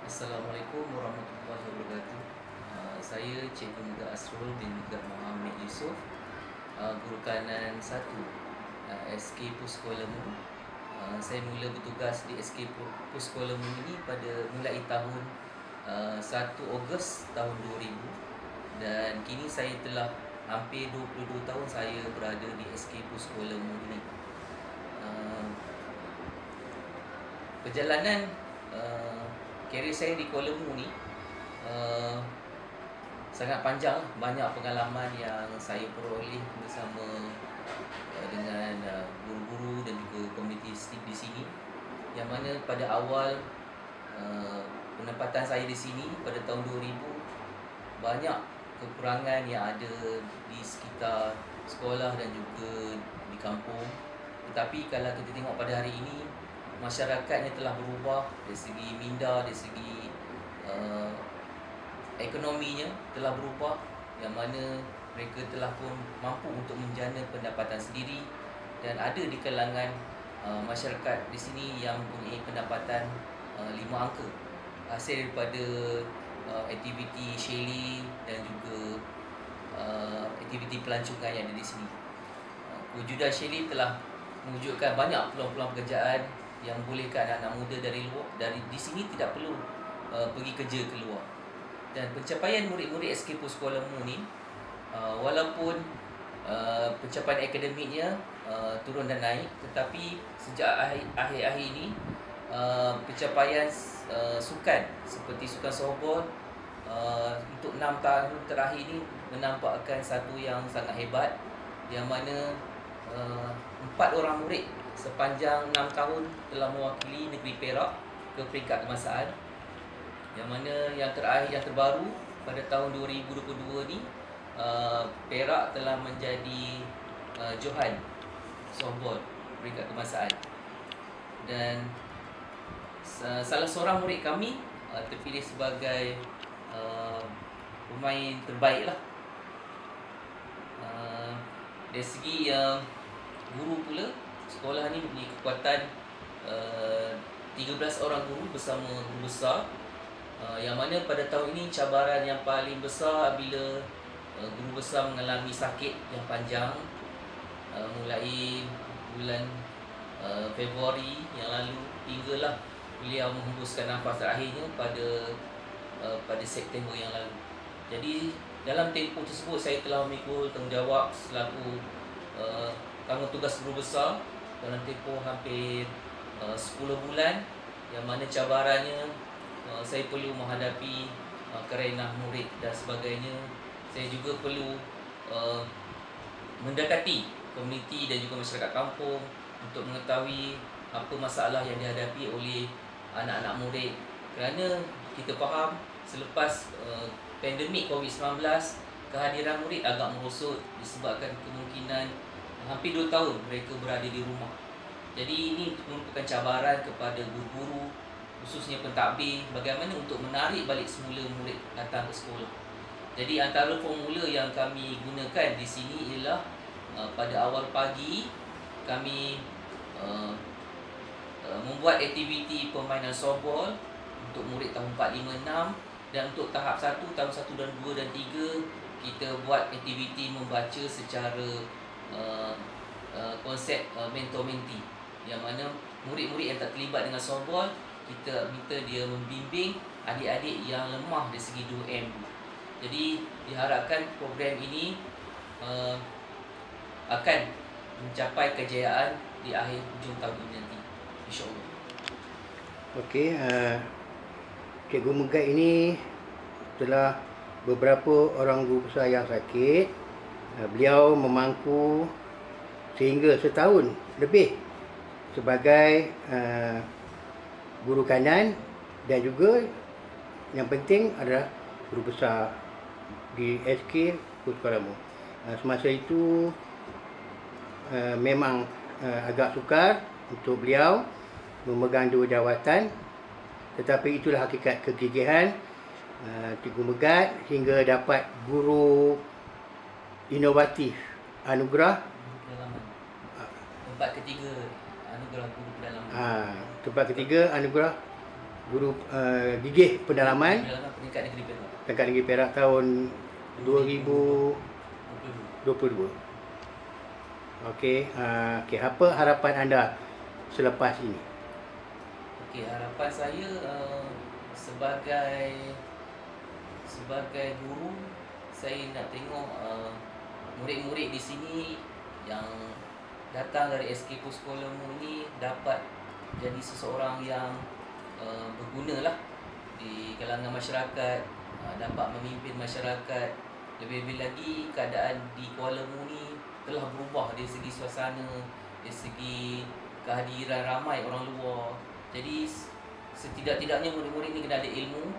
Assalamualaikum warahmatullahi wabarakatuh. Saya Cikgu Muda Asrul bin Muda Muhammad Yusof, Guru Kanan 1 SK Puskol Lemu. Saya mula bertugas di SK Puskol Lemu ini pada mulai tahun 1 Ogos tahun 2000, dan kini saya telah hampir 22 tahun saya berada di SK Puskol Lemu ini. Perjalanan karier saya di Kuala Lumpur ni sangat panjang. Banyak pengalaman yang saya peroleh bersama dengan guru-guru dan juga komuniti di sini, yang mana pada awal penempatan saya di sini pada tahun 2000, banyak kekurangan yang ada di sekitar sekolah dan juga di kampung. Tetapi kalau kita tengok pada hari ini, masyarakatnya telah berubah dari segi minda, dari segi ekonominya telah berubah, yang mana mereka telah pun mampu untuk menjana pendapatan sendiri, dan ada di kalangan masyarakat di sini yang mempunyai pendapatan 5 angka hasil daripada aktiviti shelly dan juga aktiviti pelancongan yang ada di sini. Kewujudan shelly telah mewujudkan banyak peluang-peluang pekerjaan yang membolehkan anak-anak muda dari di sini tidak perlu pergi kerja keluar. Dan pencapaian murid-murid SK Puskol Lemu ni, walaupun pencapaian akademiknya turun dan naik, tetapi sejak akhir-akhir ini pencapaian sukan seperti sukan softball untuk 6 tahun terakhir ini menampakkan satu yang sangat hebat, yang mana 4 orang murid sepanjang 6 tahun telah mewakili negeri Perak ke peringkat kebangsaan, yang mana yang terbaru pada tahun 2022 ni, Perak telah menjadi Johan softball peringkat kebangsaan. Dan salah seorang murid kami terpilih sebagai pemain terbaik lah. Dari segi guru pula, sekolah ni mempunyai kekuatan 13 orang guru bersama guru besar, yang mana pada tahun ini cabaran yang paling besar bila guru besar mengalami sakit yang panjang, mulai bulan Februari yang lalu hinggalah beliau menghembuskan nafas terakhirnya pada September yang lalu. Jadi dalam tempoh tersebut saya telah memikul tanggungjawab selaku tanggung tugas guru besar dalam tempoh hampir 10 bulan, yang mana cabarannya saya perlu menghadapi kerenah murid dan sebagainya. Saya juga perlu mendekati komuniti dan juga masyarakat kampung untuk mengetahui apa masalah yang dihadapi oleh anak-anak murid, kerana kita faham selepas pandemik COVID-19, kehadiran murid agak merosot disebabkan kemungkinan hampir 2 tahun mereka berada di rumah. Jadi ini merupakan cabaran kepada guru-guru, khususnya pentadbir, bagaimana untuk menarik balik semula murid datang ke sekolah. Jadi antara formula yang kami gunakan di sini ialah pada awal pagi kami membuat aktiviti permainan softball untuk murid tahun 4, 5, 6, dan untuk tahap 1, tahun 1 dan 2 dan 3 kita buat aktiviti membaca secara konsep mentor-mentee, yang mana murid-murid yang tak terlibat dengan softball kita minta dia membimbing adik-adik yang lemah dari segi 2M. Jadi diharapkan program ini akan mencapai kejayaan di akhir hujung tahun ini nanti, insya-Allah. Okey, Cikgu Megat ini telah beberapa orang guru besar yang sakit. Beliau memangku sehingga setahun lebih sebagai guru kanan, dan juga yang penting adalah guru besar di SK Puskol Lemu. Semasa itu memang agak sukar untuk beliau memegang 2 jawatan, tetapi itulah hakikat kegigihan Cikgu Megat hingga dapat guru inovatif anugerah Tempat ketiga anugerah guru pedalaman. tempat ketiga anugerah guru gigih pendalaman Dalam peringkat negeri Perak. Peringkat Negeri Perak tahun 2022. Okey, apa harapan anda selepas ini? Okey, harapan saya sebagai guru, saya nak tengok murid-murid di sini yang datang dari SK Posko Lemu ni dapat jadi seseorang yang berguna lah di kalangan masyarakat, dapat memimpin masyarakat. Lebih-lebih lagi keadaan di Kuala Lumpur ni telah berubah dari segi suasana, dari segi kehadiran ramai orang luar. Jadi setidak-tidaknya murid-murid ni kena ada ilmu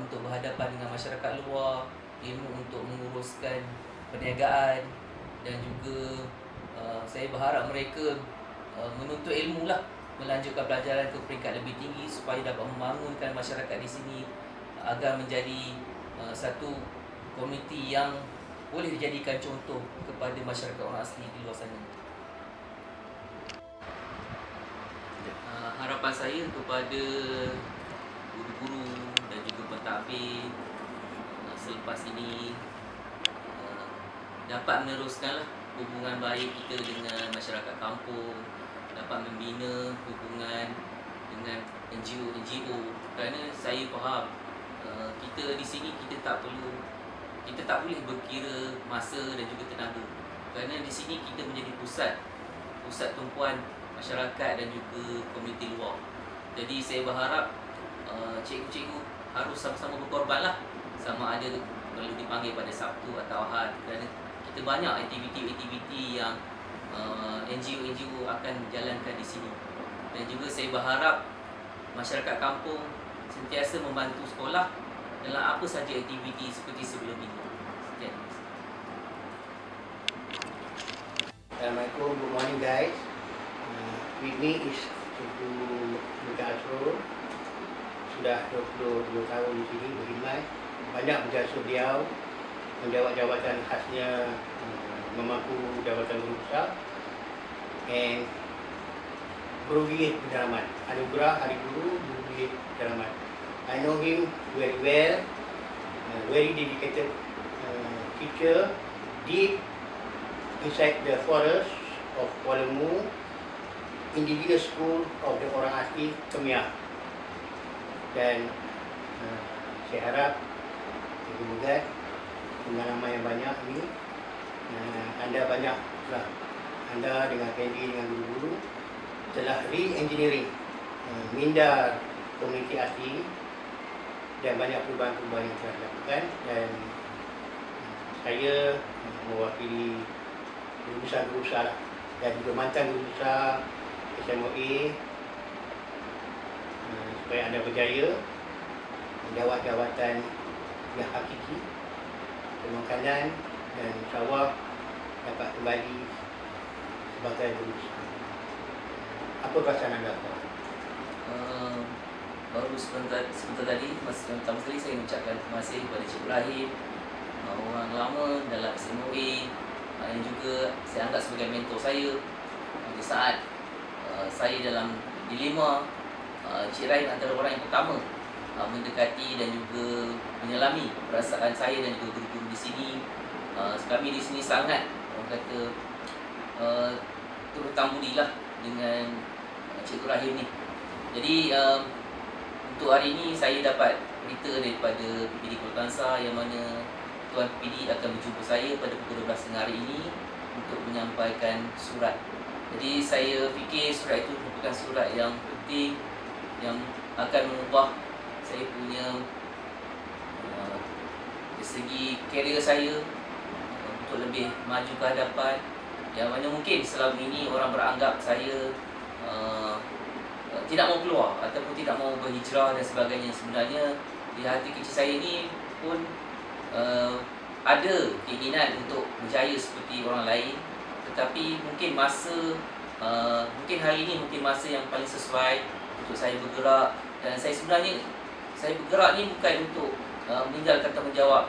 untuk berhadapan dengan masyarakat luar, ilmu untuk menguruskan perniagaan, dan juga saya berharap mereka menuntut ilmu lah, melanjutkan pelajaran ke peringkat lebih tinggi supaya dapat membangunkan masyarakat di sini agar menjadi satu komuniti yang boleh dijadikan contoh kepada masyarakat orang asli di luar sana. Harapan saya kepada guru-guru dan juga pentadbir selepas ini dapat meneruskanlah hubungan baik kita dengan masyarakat kampung, dapat membina hubungan dengan NGO, kerana saya faham kita di sini kita tak boleh berkira masa dan juga tenaga, kerana di sini kita menjadi pusat tumpuan masyarakat dan juga komuniti luar. Jadi saya berharap cikgu-cikgu harus sama-sama berkorbanlah, sama ada perlu dipanggil pada Sabtu atau Ahad, kerana kita banyak aktiviti-aktiviti yang NGO akan jalankan di sini. Dan juga saya berharap masyarakat kampung sentiasa membantu sekolah dalam apa saja aktiviti seperti sebelum ini. Sekian. Assalamualaikum, good morning guys. With me is Cikgu Mika Asrul. Sudah 22 tahun di sini berkhidmat. Banyak berjasa beliau menjawat jawatan khasnya, memangku jawatan guru besar and guru gigih pendalaman, anugerah hari guru gigih pendalaman. I know him very well, very dedicated teacher, deep inside the forest of Kuala Lumpur, Indigenous School of the Orang Asli Kemiah. Dan saya harap Cikgu Megat pengalaman yang banyak ini, anda banyaklah, anda dengan Fendi, dengan guru-guru telah re-engineering minda komuniti asli dan banyak perubahan-perubahan yang telah dilakukan. Dan saya mewakili guru besar lah, dan juga mantan guru besar SMOA, supaya anda berjaya menjawat jawatan yang hakiki, pemakanan, dan insyaAllah dapat kembali sebagai guru besar. Apa perasaan anda? Baru sebentar tadi, pertama sekali saya mengucapkan terima kasih kepada Cikgu Rahim, orang lama dalam SMOA, yang juga saya anggap sebagai mentor saya di saat saya dalam dilema. Cik Rahim antara orang yang pertama mendekati dan juga menyelami perasaan saya dan juga guru-guru di sini. Kami di sini sangat, orang kata, turut budilah dengan Cikgu Rahim ni. Jadi untuk hari ini saya dapat berita daripada PPD Kuala Kangsar yang mana Tuan PPD akan berjumpa saya pada pukul 12 hari ini untuk menyampaikan surat. Jadi saya fikir surat itu merupakan surat yang penting yang akan mengubah saya punya dari segi karier saya untuk lebih maju ke hadapan, yang mana mungkin selama ini orang beranggap saya tidak mau keluar ataupun tidak mau berhijrah dan sebagainya. Sebenarnya di hati kecil saya ni pun ada keinginan untuk berjaya seperti orang lain, tetapi mungkin mungkin hari ini mungkin masa yang paling sesuai untuk saya bergerak. Dan saya sebenarnya bergerak ni bukan untuk meninggalkan tanggungjawab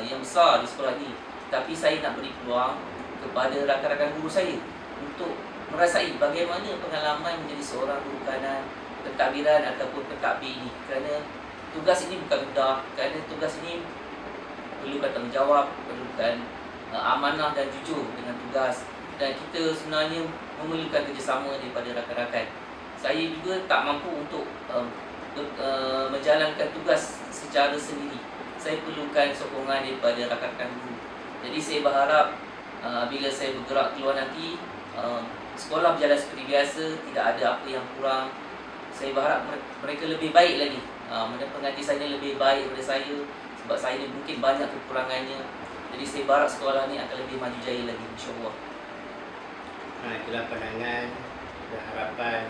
yang besar di sekolah ni, tapi saya nak beri peluang kepada rakan-rakan guru saya untuk merasai bagaimana pengalaman menjadi seorang guru kanan, pentadbiran ataupun pentadbir ini, kerana tugas ini bukan mudah, kerana tugas ini perlukan tanggungjawab, perlukan amanah dan jujur dengan tugas, dan kita sebenarnya memerlukan kerjasama daripada rakan-rakan. Saya juga tak mampu untuk menjalankan tugas secara sendiri. Saya perlukan sokongan daripada rakan-rakan guru. Jadi saya berharap bila saya bergerak keluar nanti, sekolah berjalan seperti biasa, tidak ada apa yang kurang. Saya berharap mereka lebih baik lagi. Pengajar saya lebih baik daripada saya, sebab saya ni mungkin banyak kekurangannya. Jadi saya berharap sekolah ni akan lebih maju jaya lagi, insya-Allah. Itulah pandangan dan harapan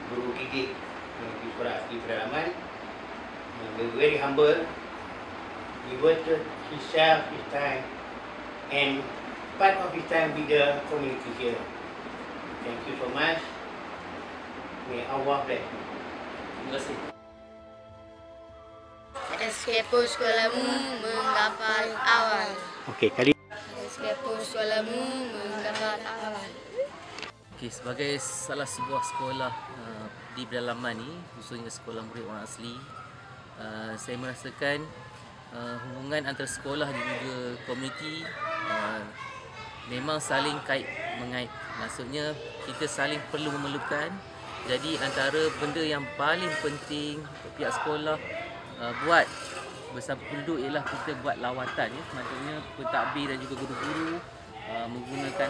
guru didik di Sekolah Asli Pedalaman. We're very humble. We devoted himself, his time, and part of his time with the community here. Thank you so much. May Allah bless. Terima kasih. Sekepo sekolahmu menggapai awal. Okey, kali Sekepo sekolahmu menggapai awal. Okay, sebagai salah sebuah sekolah di pedalaman ni, khususnya sekolah murid orang asli, saya merasakan hubungan antara sekolah dan juga komuniti memang saling kait-mengait. Maksudnya kita saling perlu memerlukan. Jadi antara benda yang paling penting pihak sekolah buat bersama penduduk ialah kita buat lawatan, ya. Maksudnya pentadbir dan juga guru-guru menggunakan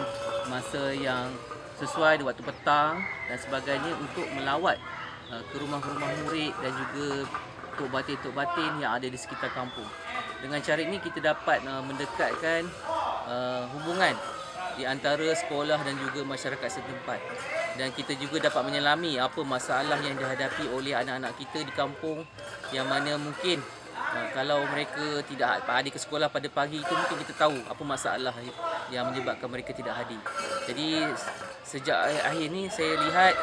masa yang sesuai di waktu petang dan sebagainya untuk melawat ke rumah-rumah murid dan juga tok batin yang ada di sekitar kampung. Dengan cara ini kita dapat mendekatkan hubungan di antara sekolah dan juga masyarakat setempat, dan kita juga dapat menyelami apa masalah yang dihadapi oleh anak-anak kita di kampung, yang mana mungkin kalau mereka tidak hadir ke sekolah pada pagi itu, mungkin kita tahu apa masalah yang menyebabkan mereka tidak hadir. Jadi sejak akhir ni saya lihat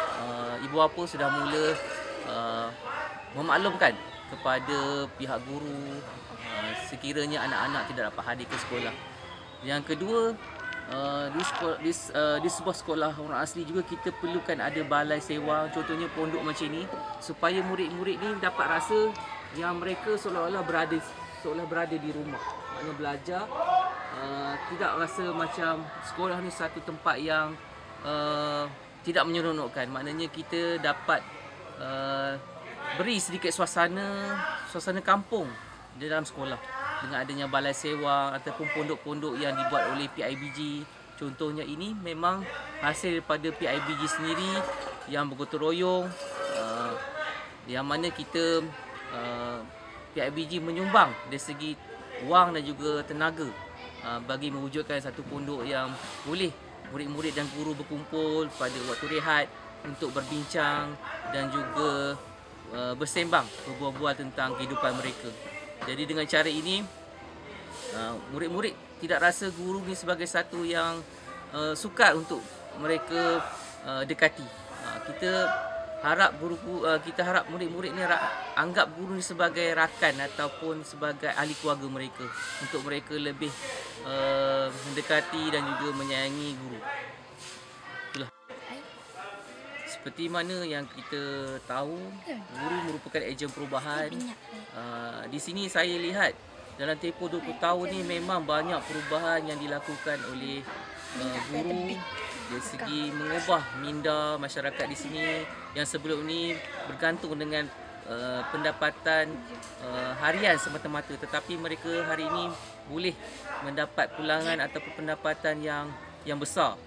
ibu bapa sudah mula memaklumkan kepada pihak guru sekiranya anak-anak tidak dapat hadir ke sekolah. Yang kedua, di sebuah sekolah orang asli juga kita perlukan ada balai sewa, contohnya pondok macam ni, supaya murid-murid ni dapat rasa yang mereka seolah-olah berada di rumah. Maknanya belajar tidak rasa macam sekolah ni satu tempat yang tidak menyeronokkan. Maknanya kita dapat beri sedikit suasana kampung di dalam sekolah dengan adanya balai sewa ataupun pondok-pondok yang dibuat oleh PIBG. Contohnya ini memang hasil daripada PIBG sendiri yang bergotong royong, yang mana kita PIBG menyumbang dari segi wang dan juga tenaga bagi mewujudkan satu pondok yang boleh murid-murid dan guru berkumpul pada waktu rehat untuk berbincang dan juga bersembang, berbual-bual tentang kehidupan mereka. Jadi dengan cara ini murid-murid tidak rasa guru ni sebagai satu yang sukar untuk mereka dekati. Kita harap murid-murid ni anggap guru ni sebagai rakan ataupun sebagai ahli keluarga mereka, untuk mereka lebih mendekati dan juga menyayangi guru. Itulah. Seperti mana yang kita tahu, guru merupakan ejen perubahan. Di sini saya lihat dalam tempoh 20 tahun ni memang banyak perubahan yang dilakukan oleh guru dari segi mengubah minda masyarakat di sini yang sebelum ni bergantung dengan pendapatan harian semata-mata, tetapi mereka hari ini boleh mendapat pulangan ataupun pendapatan yang besar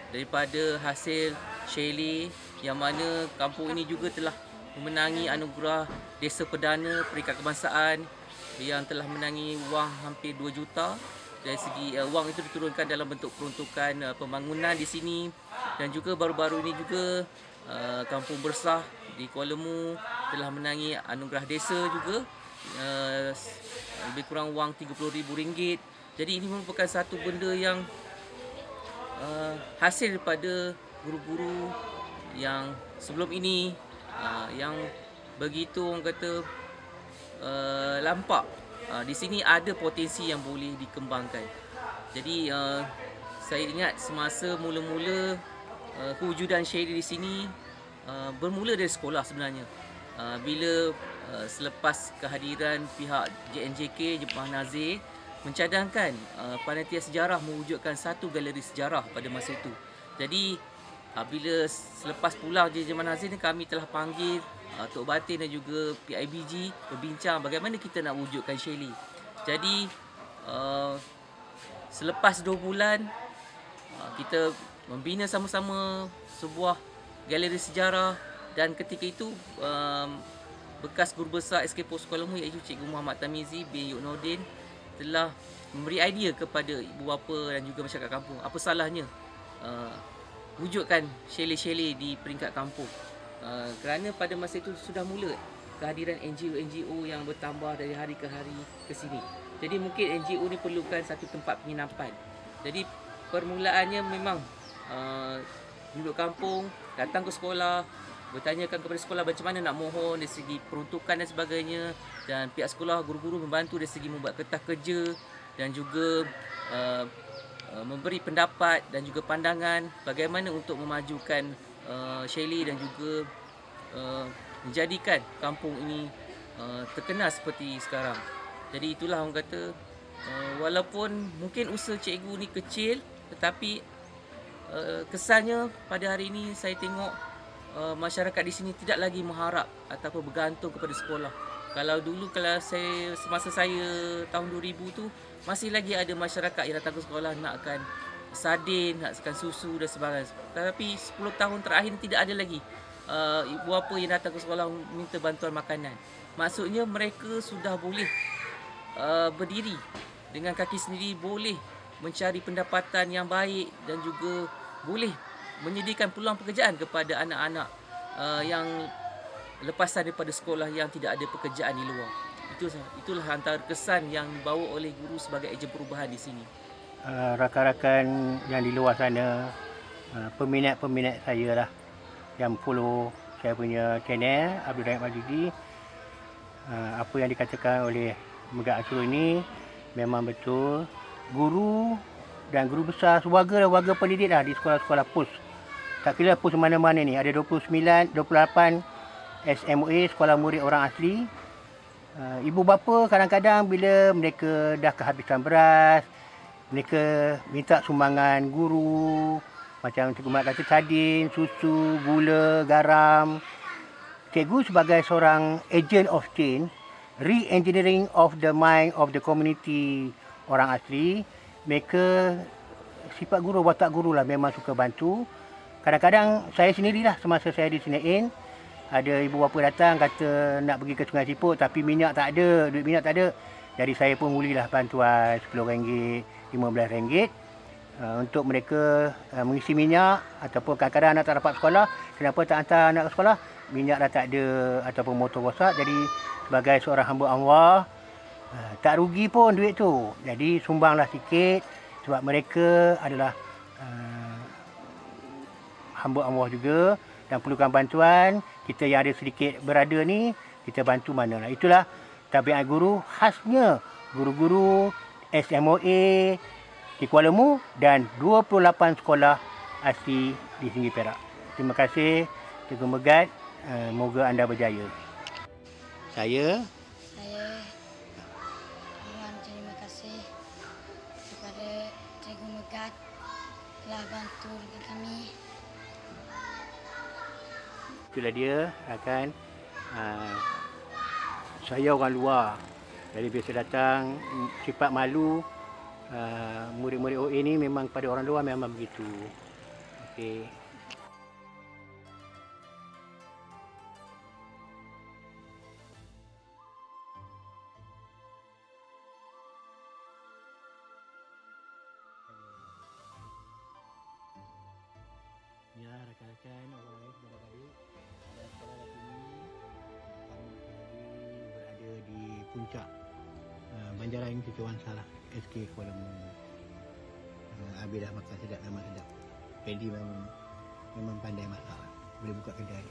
daripada hasil Shelley, yang mana kampung ini juga telah memenangi anugerah Desa Perdana Peringkat Kebangsaan yang telah menangi wang hampir 2 juta. Dari segi wang itu diturunkan dalam bentuk peruntukan pembangunan di sini, dan juga baru-baru ini juga Kampung Bersah di Kuala Lemu telah menangi anugerah desa juga, lebih kurang wang RM30,000. Jadi ini merupakan satu benda yang hasil daripada guru-guru yang sebelum ini yang begitu orang kata lampak. Di sini ada potensi yang boleh dikembangkan. Jadi saya ingat semasa mula-mula kewujudan Shelly di sini bermula dari sekolah sebenarnya. Bila selepas kehadiran pihak JNJK, Jemaah Nazir, mencadangkan panitia sejarah mewujudkan satu galeri sejarah pada masa itu. Jadi bila selepas pulang Jemaah Nazir ni, kami telah panggil Tok Batin dan juga PIBG berbincang bagaimana kita nak wujudkan Shelly. Jadi selepas 2 bulan kita membina sama-sama sebuah galeri sejarah, dan ketika itu bekas guru besar SK Pos Kuala Lumpur iaitu Cikgu Muhammad Tamizi bin Yuknordin telah memberi idea kepada ibu bapa dan juga masyarakat kampung apa salahnya wujudkan Shelly di peringkat kampung. Kerana pada masa itu sudah mula kehadiran NGO yang bertambah dari hari ke hari ke sini. Jadi mungkin NGO ni perlukan satu tempat penginapan. Jadi permulaannya memang duduk kampung, datang ke sekolah, bertanyakan kepada sekolah macam mana nak mohon dari segi peruntukan dan sebagainya, dan pihak sekolah, guru-guru membantu dari segi membuat kertas kerja dan juga memberi pendapat dan juga pandangan bagaimana untuk memajukan Shelly dan juga menjadikan kampung ini terkenal seperti sekarang. Jadi itulah orang kata, walaupun mungkin usaha cikgu ni kecil, tetapi kesannya pada hari ini saya tengok masyarakat di sini tidak lagi mengharap ataupun bergantung kepada sekolah. Kalau dulu, semasa saya tahun 2000 tu, masih lagi ada masyarakat yang datang ke sekolah nakkan sardin, nakkan susu dan sebagainya. Tetapi 10 tahun terakhir tidak ada lagi ibu bapa yang datang ke sekolah minta bantuan makanan. Maksudnya mereka sudah boleh berdiri dengan kaki sendiri, boleh mencari pendapatan yang baik dan juga boleh menyediakan peluang pekerjaan kepada anak-anak yang lepasan daripada sekolah yang tidak ada pekerjaan di luar. Itulah antara kesan yang dibawa oleh guru sebagai ejen perubahan di sini. Rakan-rakan yang di luar sana, peminat-peminat saya lah yang follow saya punya channel Abdul Rahim Majidi, apa yang dikatakan oleh Megat Asrul ini memang betul. Guru dan guru besar sewarga dan warga pendidik lah di sekolah-sekolah PUS. Tak kira PUS mana-mana ni, ada 28 SMOA, sekolah murid orang asli. Ibu bapa kadang-kadang bila mereka dah kehabisan beras, mereka minta sumbangan guru, macam Cikgu Mat kata sardin, susu, gula, garam. Cikgu sebagai seorang agent of change, re-engineering of the mind of the community orang asli, mereka sifat guru, watak guru lah, memang suka bantu. Kadang-kadang saya sendirilah semasa saya di Senain, ada ibu bapa datang kata nak pergi ke Sungai Siput tapi minyak tak ada, duit minyak tak ada. Jadi saya pun mulilah bantuan RM10, RM15 untuk mereka mengisi minyak, ataupun kadang-kadang anak tak dapat sekolah, kenapa tak hantar anak ke sekolah, minyak dah tak ada ataupun motor rosak. Jadi sebagai seorang hamba Allah, tak rugi pun duit tu. Jadi sumbanglah sikit sebab mereka adalah hamba Allah juga dan perlukan bantuan. Kita yang ada sedikit berada ni, kita bantu manalah. Itulah tabiat guru khasnya guru-guru SMOA di Kuala Lumpur dan 28 sekolah asli di Singgi Perak. Terima kasih Cikgu Megat, moga anda berjaya. Saya mohon terima kasih kepada Cikgu Megat telah bantu dengan kami. Itulah dia akan saya orang luar, jadi biasa datang, sifat malu. Murid-murid OA ni memang pada orang luar memang begitu. Okey. Ya, rakan-rakan, orang saudara-saudari, sekolah ini kami berada di puncak Banjaran Kecoan Salah, SK Kuala Lumpur. Abi dah makan sedap, memang sedap. Pendi memang pandai masak, boleh buka kedai.